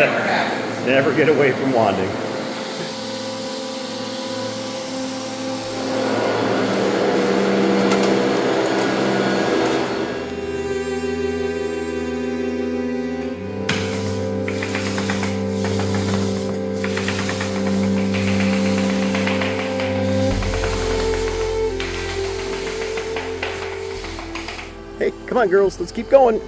Never get away from wanding. Hey, come on girls, let's keep going.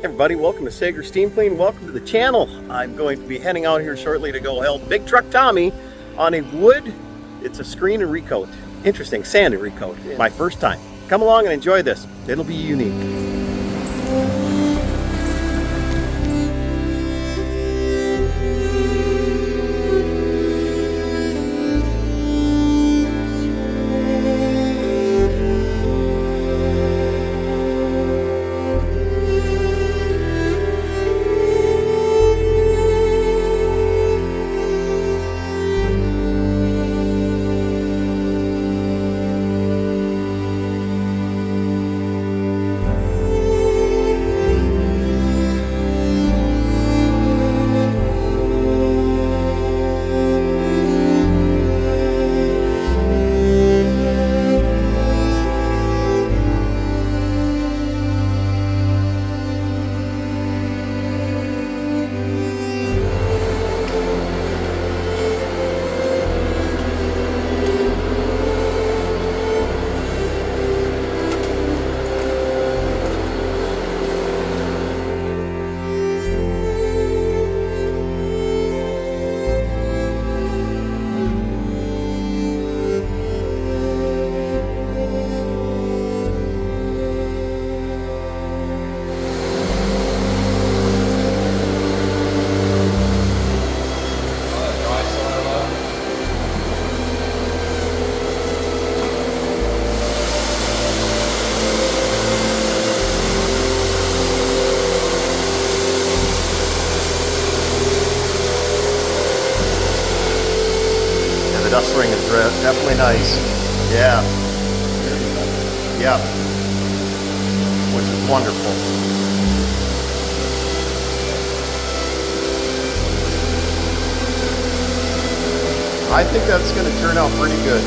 Hey everybody, welcome to Saigers Steam Clean. Welcome to the channel. I'm going to be heading out here shortly to go help Big Truck Tommy on a wood. It's a screen and recoat. Interesting, sand and recoat. My first time. Come along and enjoy this. It'll be unique. Dust ring is definitely nice. Yeah. Yeah. Which is wonderful. I think that's going to turn out pretty good.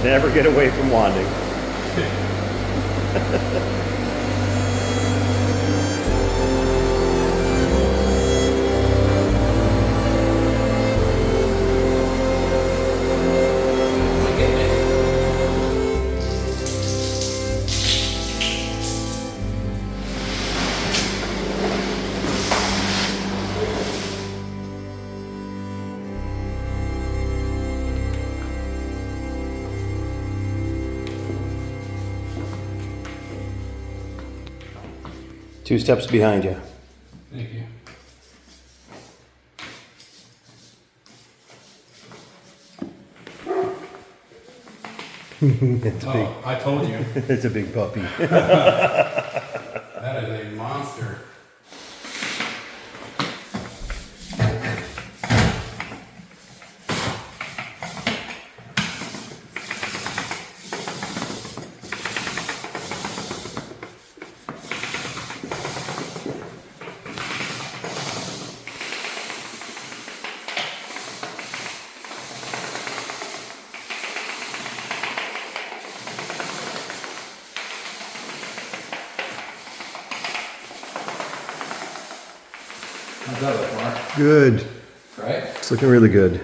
Never get away from wanding. Two steps behind you. Thank you. It's a big, I told you. it's a big puppy. That is a monster. How's that look, Mark? Good. Right? It's looking really good.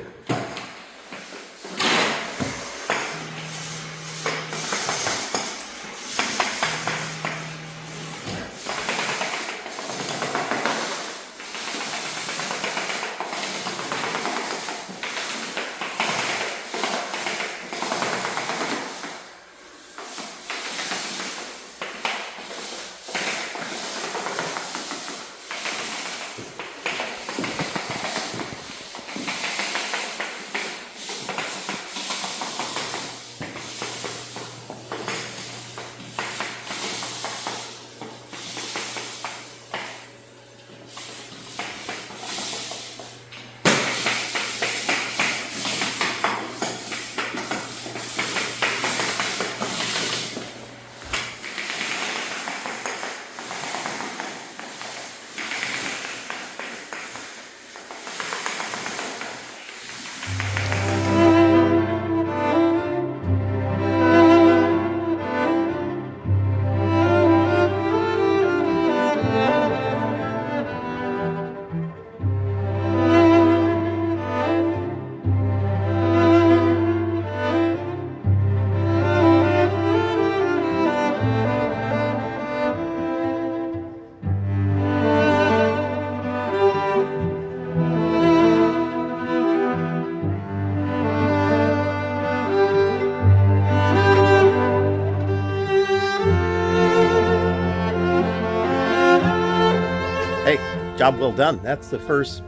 Hey, job well done. That's the first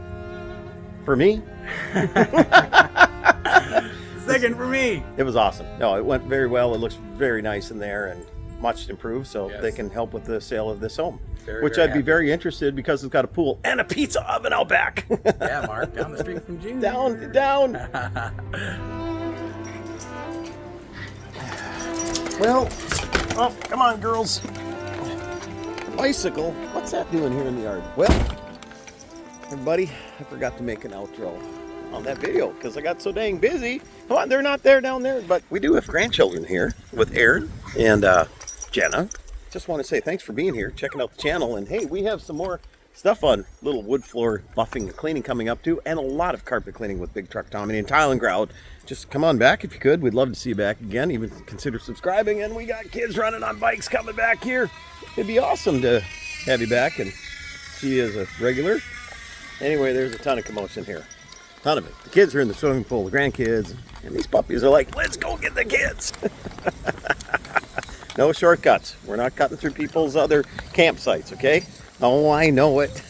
for me. Second for me. It was awesome. No, it went very well. It looks very nice in there and much improved, so Yes. they can help with the sale of this home. Very, which very I'd be happy. very interested because it's got a pool and a pizza oven out back. Yeah, Mark, down the street from June. Down. Well, oh, come on, girls. Bicycle. What's that doing here in the yard? Well, everybody, I forgot to make an outro on that video because I got so dang busy. Come on, they're not there down there, but we do have grandchildren here with Aaron and Jenna. Just want to say thanks for being here, checking out the channel, and hey, we have some more stuff on little wood floor buffing and cleaning coming up too, and a lot of carpet cleaning with Big Truck Tommy and tile and grout. Just come on back if you could. We'd love to see you back again. Even consider subscribing, and we got kids running on bikes coming back here. It'd be awesome to have you back and see you as a regular. Anyway, there's a ton of commotion here. Ton of it. The kids are in the swimming pool, the grandkids, and these puppies are like, let's go get the kids. No shortcuts. We're not cutting through people's other campsites, okay? Oh, I know it.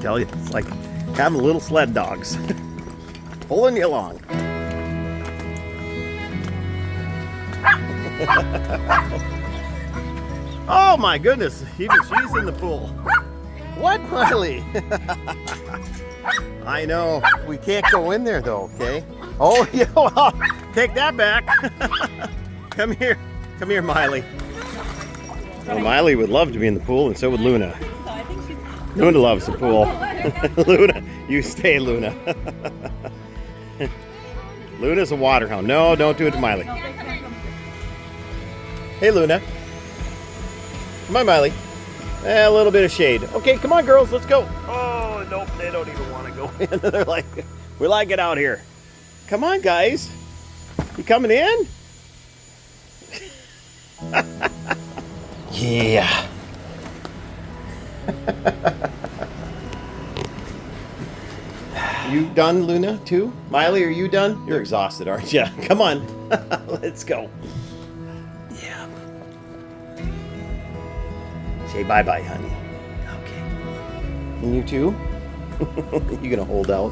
Tell you, it's like having little sled dogs pulling you along. Oh my goodness, even she's in the pool. What, Miley? I know, we can't go in there though, okay? Oh, yeah, well, take that back. Come here, Miley. Well, Miley would love to be in the pool, and so would Luna. Luna loves the pool. Luna, you stay, Luna. Luna's a water hound. No, don't do it to Miley. Hey, Luna. Come on, Miley. A little bit of shade. Okay, come on, girls, let's go. Oh, nope, they don't even want to go in. They're like, we like it out here. Come on, guys. You coming in? Yeah. You done, Luna, too? Miley, are you done? You're exhausted, aren't you? Come on. Let's go. Yeah. Say bye-bye, honey. Okay. And you too? You gonna hold out?